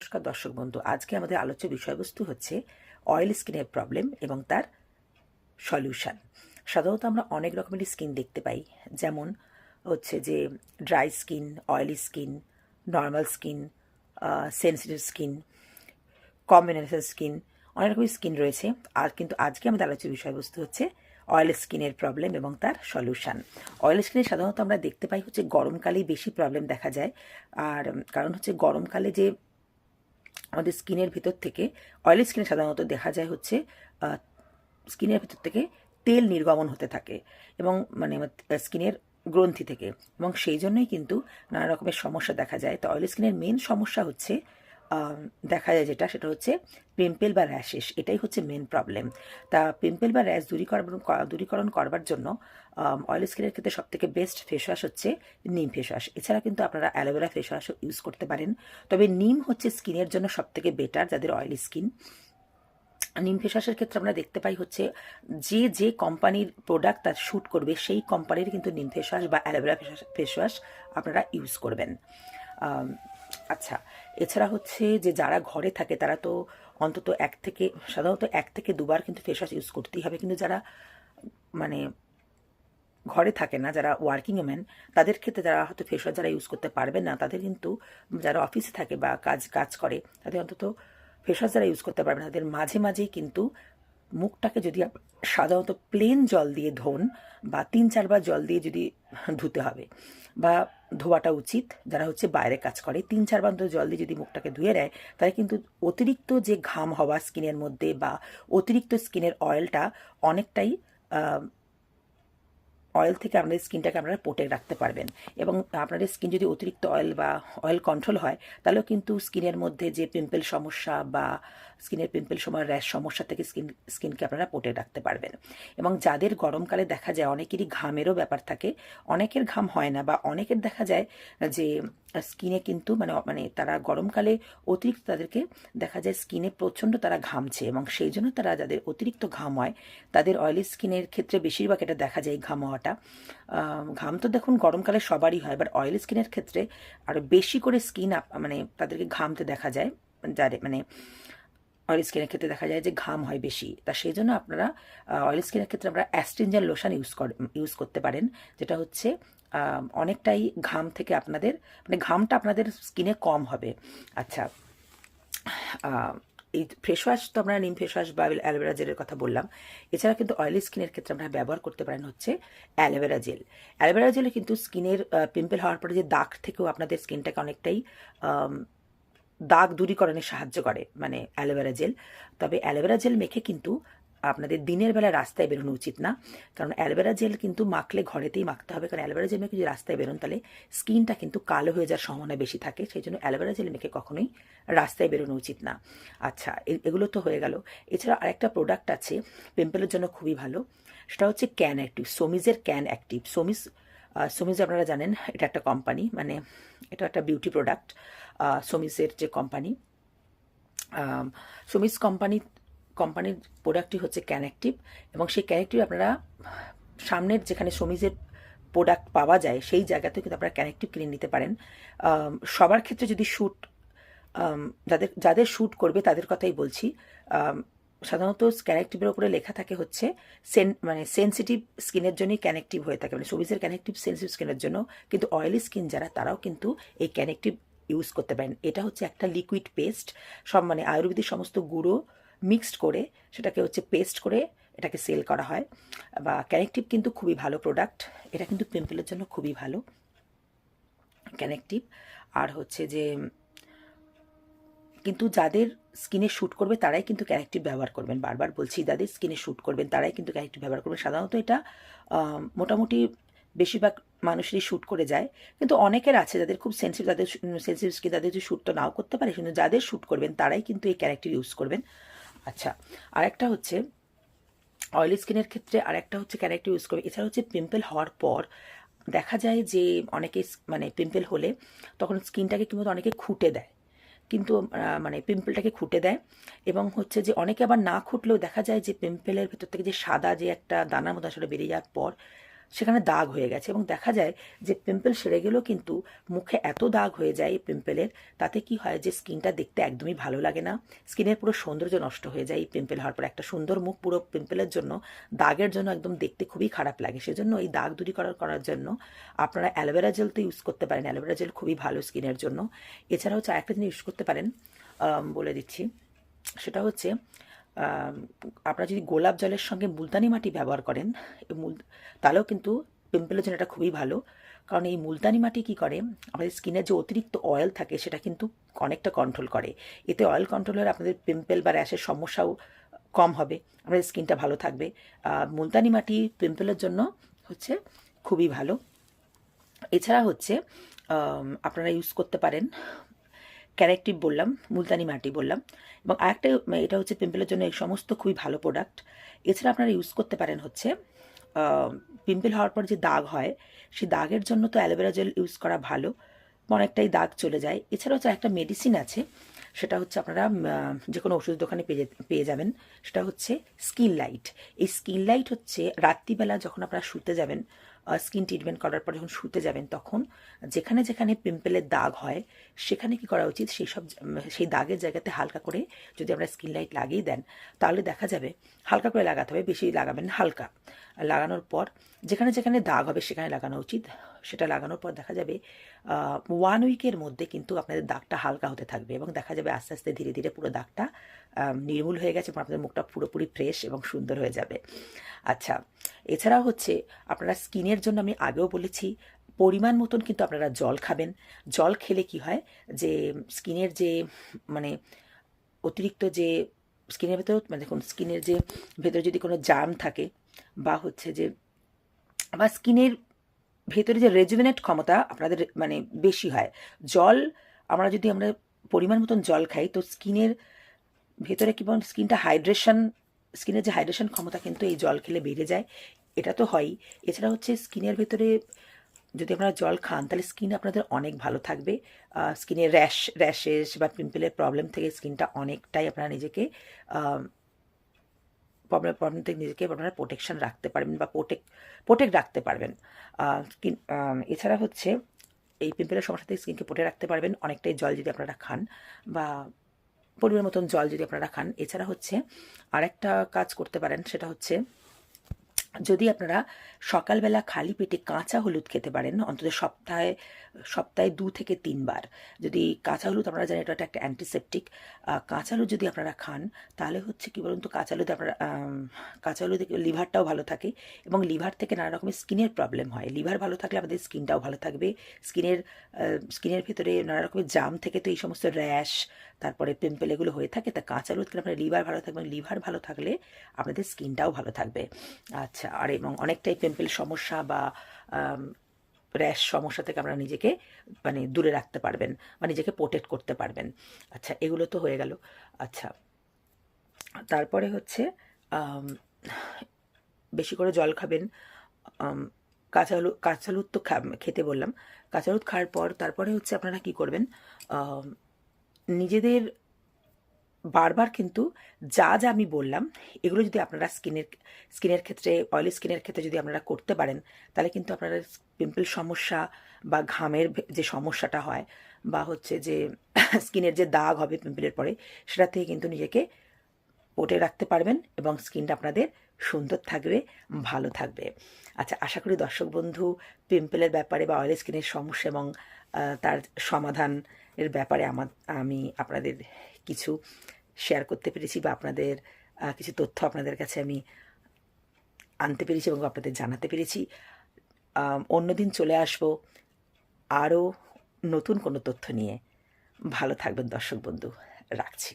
নমস্কার দর্শক বন্ধু, আজকে আমাদের আলোচ্য বিষয়বস্তু হচ্ছে অয়েল স্কিনের প্রবলেম এবং তার সলিউশন। সাধারণত আমরা অনেক রকমের স্কিন দেখতে পাই, যেমন হচ্ছে যে dry skin, oily skin, normal skin, sensitive skin, combination skin, অনেক রকমের স্কিন রয়েছে। আর কিন্তু আজকে আমাদের আলোচ্য বিষয়বস্তু হচ্ছে অয়েল স্কিনের প্রবলেম এবং তার সলিউশন। অয়েল স্কিনে সাধারণত আমরা দেখতে পাই হচ্ছে গরমকালেই বেশি প্রবলেম দেখা যায়। আর কারণ হচ্ছে গরমকালে যে আমাদের স্কিনের ভিতর থেকে অয়েলি স্কিনে সাধারণত দেখা যায় হচ্ছে স্কিনের ভিতর থেকে তেল নির্গমন হতে থাকে এবং মানে স্কিনের গ্রন্থি থেকে, এবং সেই জন্যই কিন্তু নানা রকমের সমস্যা দেখা যায়। তো অয়েলি স্কিনের মেন সমস্যা হচ্ছে দেখা যায় সেটা হচ্ছে পিম্পল বা র্যাশেস। এটাই হচ্ছে মেন প্রবলেম। তা পিম্পল বা র্যাশ দূরীকরণ করবার জন্য অয়েলি স্কিনের ক্ষেত্রে সবথেকে বেস্ট ফেস ওয়াশ হচ্ছে নিম ফেস ওয়াশ। এছাড়া কিন্তু আপনারা অ্যালোভেরা ফেস ওয়াশও ইউজ করতে পারেন, তবে নিম হচ্ছে স্কিনের জন্য সবথেকে বেটার যাদের অয়েলি স্কিন। নিম ফেস ওয়াশের ক্ষেত্রে আমরা দেখতে পাই হচ্ছে যে কোম্পানির প্রোডাক্ট তার শ্যুট করবে সেই কোম্পানির কিন্তু নিম ফেস ওয়াশ বা অ্যালোভেরা ফেস ওয়াশ আপনারা ইউজ করবেন। আচ্ছা, এছাড়া হচ্ছে যে যারা ঘরে থাকে তারা তো অন্তত সাধারণত 1 থেকে 2বার কিন্তু ফেস ওয়াশ ইউজ করতেই হবে, কিন্তু যারা মানে ঘরে থাকে না, যারা ওয়ার্কিং ওমেন, তাদের ক্ষেত্রে যারা হয়তো ফেস ওয়াশ যারা ইউজ করতে পারবেন না, তাদের কিন্তু যারা অফিসে থাকে বা কাজ করে তাদের অন্তত ফেস ওয়াশ যারা ইউজ করতে পারবে না, তাদের মাঝে মাঝেই কিন্তু মুখটাকে যদি সাধারণত প্লেন জল দিয়ে ধোন বা 3-4বার জল দিয়ে যদি ধুতে হবে বা ধোয়াটা উচিত। যারা হচ্ছে বাইরে কাজ করে 3-4বার জল দিয়ে যদি মুখটাকে ধুয়ে নেয়, তাহলে কিন্তু অতিরিক্ত যে ঘাম হওয়া স্কিনের মধ্যে বা অতিরিক্ত স্কিনের অয়েলটা অনেকটাই অয়েল থেকে আপনাদের স্কিনটাকে আপনারা প্রোটেক্ট রাখতে পারবেন। এবং আপনাদের স্কিন যদি অতিরিক্ত অয়েল কন্ট্রোল হয়, তাহলেও কিন্তু স্কিনের মধ্যে যে পিম্পল সমস্যা বা স্কিনের পিম্পল সময় র্যাশ সমস্যা থেকে স্কিনকে আপনারা প্রোটেক্ট রাখতে পারবেন। এবং যাদের গরমকালে দেখা যায় অনেকেরই ঘামেরও ব্যাপার থাকে, অনেকের ঘাম হয় না বা অনেকের দেখা যায় যে স্কিনে কিন্তু মানে তারা গরমকালে অতিরিক্ত তাদেরকে দেখা যায় স্কিনে প্রচণ্ড তারা ঘামছে, এবং সেই জন্য তারা যাদের অতিরিক্ত ঘাম হয় তাদের অয়েলি স্কিনের ক্ষেত্রে বেশিরভাগ এটা দেখা যায় ঘাম হওয়াটা। ঘাম তো দেখুন গরমকালে সবারই হয়, বাট অয়েলি স্কিনের ক্ষেত্রে আরও বেশি করে মানে তাদেরকে ঘামতে দেখা যায়। যাদের মানে অয়েল স্কিনের ক্ষেত্রে দেখা যায় যে ঘাম হয় বেশি, তা সেই জন্য আপনারা অয়েল স্কিনের ক্ষেত্রে আপনারা অ্যাস্ট্রিনজেন্ট লোশন ইউজ করতে পারেন, যেটা হচ্ছে অনেকটাই ঘাম থেকে আপনাদের মানে ঘামটা আপনাদের স্কিনে কম হবে। আচ্ছা, এই ফেস ওয়াশ তো আমরা নিম ফেস ওয়াশ বা অ্যালোভেরা জেলের কথা বললাম। এছাড়া কিন্তু অয়েলি স্কিনের ক্ষেত্রে আমরা ব্যবহার করতে পারেন হচ্ছে অ্যালোভেরা জেল। অ্যালোভেরা জেলে কিন্তু স্কিনের পিম্পল হওয়ার পরে যে দাগ থেকেও আপনাদের স্কিনটাকে অনেকটাই দাগ দূরীকরণে সাহায্য করে মানে অ্যালোভেরা জেল। তবে অ্যালোভেরা জেল মেখে কিন্তু আপনাদের দিনের বেলা রাস্তায় বেরোনো উচিত না, কারণ অ্যালোভেরা জেল কিন্তু মাখলে ঘরেতেই মাখতে হবে, কারণ অ্যালোভেরা জেল মেখে যদি রাস্তায় বেরোন তাহলে স্কিনটা কিন্তু কালো হয়ে যাওয়ার সম্ভাবনা বেশি থাকে, সেই জন্য অ্যালোভেরা জেল মেখে কখনোই রাস্তায় বেরোনো উচিত না। আচ্ছা, এগুলো তো হয়ে গেল। এছাড়া আরেকটা প্রোডাক্ট আছে পিম্পলের জন্য খুবই ভালো, সেটা হচ্ছে ক্যান অ্যাক্টিভ, সোমিজের ক্যান অ্যাক্টিভ। সোমিজ আপনারা জানেন এটা একটা কোম্পানি, মানে এটা একটা বিউটি প্রোডাক্ট। সোমিজের যে কোম্পানি, সোমিজ কোম্পানির প্রোডাক্টটি হচ্ছে ক্যানেকটিভ, এবং সেই ক্যানেকটিভ আপনারা সামনের যেখানে সোমিজের প্রোডাক্ট পাওয়া যায় সেই জায়গাতেও কিন্তু আপনারা ক্যানেকটিভ কিনে নিতে পারেন। সবার ক্ষেত্রে যদি যাদের শ্যুট করবে তাদের কথাই বলছি। সাধারণত ক্যানেকটিভের উপরে লেখা থাকে হচ্ছে মানে সেন্সিটিভ স্কিনের জন্যই ক্যানেকটিভ হয়ে থাকে, মানে সোমিজের ক্যানেকটিভ সেন্সিটিভ স্কিনের জন্য, কিন্তু অয়েলি স্কিন যারা তারাও কিন্তু এই ক্যানেকটিভ ইউজ করতে পারেন। এটা হচ্ছে একটা লিকুইড পেস্ট, সব মানে আয়ুর্বেদিক সমস্ত গুঁড়ো মিক্সড করে সেটাকে হচ্ছে পেস্ট করে এটাকে সেল করা হয়। বা ক্যানেকটিভ কিন্তু খুবই ভালো প্রোডাক্ট, এটা কিন্তু পিম্পলের জন্য খুবই ভালো ক্যানেকটিভ। আর হচ্ছে যে কিন্তু যাদের স্কিনে শ্যুট করবে তারাই কিন্তু ক্যানেকটিভ ব্যবহার করবেন, বারবার বলছি যাদের স্কিনে শ্যুট করবেন তারাই কিন্তু ক্যানেকটিভ ব্যবহার করবেন। সাধারণত এটা মোটামুটি বেশিরভাগ মানুষেরই শ্যুট করে যায়, কিন্তু অনেকের আছে যাদের খুব সেন্সিটিভ স্কিন, তাদের যদি শ্যুট তো নাও করতে পারে, কিন্তু যাদের শ্যুট করবেন তারাই কিন্তু এই ক্যানেকটিভ ইউজ করবেন। আচ্ছা, আরেকটা হচ্ছে অয়েলি স্কিনের ক্ষেত্রে আরেকটা হচ্ছে ক্যানেকটিভ ইউজ করবে। এছাড়া হচ্ছে পিম্পল হওয়ার পর দেখা যায় যে অনেকে মানে পিম্পল হলে তখন স্কিনটাকে কিন্তু অনেকে খুঁটে দেয়, কিন্তু মানে পিম্পলটাকে খুঁটে দেয়, এবং হচ্ছে যে অনেকে আবার না খুঁটলেও দেখা যায় যে পিম্পলের ভেতর থেকে যে সাদা যে একটা দানার মতো আসলে বেরিয়ে যাওয়ার পর সেখানে দাগ হয়ে গেছে এবং দেখা যায় যে পিম্পল সেরে গেলেও কিন্তু মুখে এত দাগ হয়ে যায় এই পিম্পলের, তাতে কি হয় যে স্কিনটা দেখতে একদমই ভালো লাগে না, স্কিনের পুরো সৌন্দর্য নষ্ট হয়ে যায় এই পিম্পল হওয়ার পর। একটা সুন্দর মুখ পুরো পিম্পলের জন্য, দাগের জন্য একদম দেখতে খুবই খারাপ লাগে। সেজন্য এই দাগ করার জন্য আপনারা অ্যালোভেরা জেল তো ইউজ করতে পারেন, অ্যালোভেরা জেল খুবই ভালো স্কিনের জন্য। এছাড়াও একটা জিনিস ইউজ করতে পারেন, বলে দিচ্ছি, সেটা হচ্ছে আপনারা যদি গোলাপ জলের সঙ্গে মুলতানি মাটি ব্যবহার করেন তাহলেও কিন্তু পিম্পলের জন্য এটা খুবই ভালো। কারণ এই মুলতানি মাটি কী করে, আমাদের স্কিনের যে অতিরিক্ত অয়েল থাকে সেটা কিন্তু অনেকটা কন্ট্রোল করে। এতে অয়েল কন্ট্রোল হলে আপনাদের পিম্পল বা র্যাশের সমস্যাও কম হবে, আমাদের স্কিনটা ভালো থাকবে। মুলতানি মাটি পিম্পলের জন্য হচ্ছে খুবই ভালো। এছাড়া হচ্ছে আপনারা ইউজ করতে পারেন ক্যারেক্টিভ বললাম, মুলতানি মাটি বললাম, এবং আরেকটা এটা হচ্ছে পিম্পলের জন্য এই সমস্ত খুবই ভালো প্রোডাক্ট। এছাড়া আপনারা ইউজ করতে পারেন হচ্ছে পিম্পল হওয়ার পর যে দাগ হয় সেই দাগের জন্য তো অ্যালোভেরা জেল ইউজ করা ভালো, অনেকটাই দাগ চলে যায়। এছাড়া হচ্ছে একটা মেডিসিন আছে, সেটা হচ্ছে আপনারা যে কোনো ওষুধ দোকানে পেয়ে যাবেন, সেটা হচ্ছে স্কিন লাইট। এই স্কিন লাইট হচ্ছে রাত্রিবেলা যখন আপনারা শুতে যাবেন, স্কিন ট্রিটমেন্ট করার পর যখন শুতে যাবেন, তখন যেখানে যেখানে পিম্পলের দাগ হয় সেখানে কি করা উচিত, সেই দাগের জায়গাতে হালকা করে যদি আমরা স্কিন লাইট লাগিয়ে দেন, তাহলে দেখা যাবে, হালকা করে লাগাতে হবে, বেশি লাগাবেন, হালকা লাগানোর পর যেখানে যেখানে দাগ হবে সেখানে লাগানো উচিত। সেটা লাগানোর পর দেখা যাবে 1 উইকের মধ্যে কিন্তু আপনাদের দাগটা হালকা হতে থাকবে এবং দেখা যাবে আস্তে আস্তে ধীরে ধীরে পুরো দাগটা নির্মূল হয়ে গেছে এবং আপনাদের মুখটা পুরোপুরি ফ্রেশ এবং সুন্দর হয়ে যাবে। আচ্ছা, এছাড়াও হচ্ছে আপনারা স্কিনের জন্য আমি আগেও বলেছি, পরিমাণ মতন কিন্তু আপনারা জল খাবেন। জল খেলে কি হয় যে স্কিনের যে মানে অতিরিক্ত যে স্কিনের ভেতর, মানে দেখুন স্কিনের যে ভেতরে যদি কোনো জার্ম থাকে বা হচ্ছে যে বা স্কিনের ভেতরে যে রেজুভেনেট ক্ষমতা আপনাদের মানে বেশি হয়, আমরা যদি পরিমাণ মতন জল খাই তো স্কিনের ভেতরে কি বলেন, স্কিনের যে হাইড্রেশন ক্ষমতা কিন্তু এই জল খেলে বেড়ে যায়, এটা তো হয়ই। এছাড়া হচ্ছে স্কিনের ভেতরে যদি আপনারা জল খান তাহলে স্কিন আপনাদের অনেক ভালো থাকবে। স্কিনের র্যাশেস বা পিম্পলের প্রবলেম থেকে স্কিনটা অনেকটাই আপনারা নিজেকে প্রবলেম থেকে নিজেকে আপনারা প্রোটেকশন রাখতে পারবেন বা প্রোটেক্ট রাখতে পারবেন। এছাড়া হচ্ছে এই পিম্পলের সমস্যা থেকে স্কিনকে প্রোটেক্ট রাখতে পারবেন অনেকটাই জল যদি আপনারা খান, বা পরিমাণ মতন জল যদি আপনারা খান। এছাড়া হচ্ছে আরেকটা কাজ করতে পারেন, সেটা হচ্ছে যদি আপনারা সকালবেলা খালি পেটে কাঁচা হলুদ খেতে পারেন অন্তত সপ্তাহে 2 থেকে 3 বার, যদি কাঁচা হলুদ, আপনারা জানেন এটা একটা অ্যান্টিসেপটিক, কাঁচা হলুদ যদি আপনারা খান তাহলে হচ্ছে কি বলুন তো, কাঁচা হলুদে লিভারটাও ভালো থাকে এবং লিভার থেকে নানা রকমের স্কিনের প্রবলেম হয়। লিভার ভালো থাকলে আমাদের স্কিনটাও ভালো থাকবে। স্কিনের ভিতরে নানা রকমের জাম থেকে তো এই সমস্ত র্যাশ, তারপরে পিম্পল এগুলো হয়ে থাকে। তা কাঁচা হলুদ খেলে আপনার লিভার ভালো থাকবে, লিভার ভালো থাকলে আপনাদের স্কিনটাও ভালো থাকবে। আচ্ছা, আর এবং অনেকটাই পিম্পল সমস্যা বা র্যাশ সমস্যা থেকে আপনারা নিজেকে মানে দূরে রাখতে পারবেন বা নিজেকে প্রোটেক্ট করতে পারবেন। আচ্ছা, এগুলো তো হয়ে গেল। আচ্ছা, তারপরে হচ্ছে বেশি করে জল খাবেন। কাঁচা হলুদ তো খেতে বললাম। কাঁচা হলুদ খাওয়ার পর তারপরে হচ্ছে আপনারা কি করবেন, নিজেদের বারবার কিন্তু যা আমি বললাম এগুলো যদি আপনারা স্কিনের ক্ষেত্রে, অয়েলি স্কিনের ক্ষেত্রে যদি আপনারা করতে পারেন, তাহলে কিন্তু আপনারা পিম্পল সমস্যা বা ঘামের যে সমস্যাটা হয় বা হচ্ছে যে স্কিনের যে দাগ হবে পিম্পলের পরে, সেটা থেকে কিন্তু নিজেকে প্রোটেক্ট রাখতে পারবেন এবং স্কিনটা আপনাদের সুন্দর থাকবে, ভালো থাকবে। আচ্ছা, আশা করি দর্শক বন্ধু পিম্পলের ব্যাপারে বা অয়েলি স্কিনের সমস্যা এবং তার সমাধানের ব্যাপারে আমি আপনাদের কিছু শেয়ার করতে পেরেছি বা আপনাদের কিছু তথ্য আপনাদের কাছে আমি আনতে পেরেছি এবং আপনাদের জানাতে পেরেছি। অন্যদিন চলে আসব আরও নতুন কোনো তথ্য নিয়ে। ভালো থাকবেন দর্শক বন্ধু, রাখছি।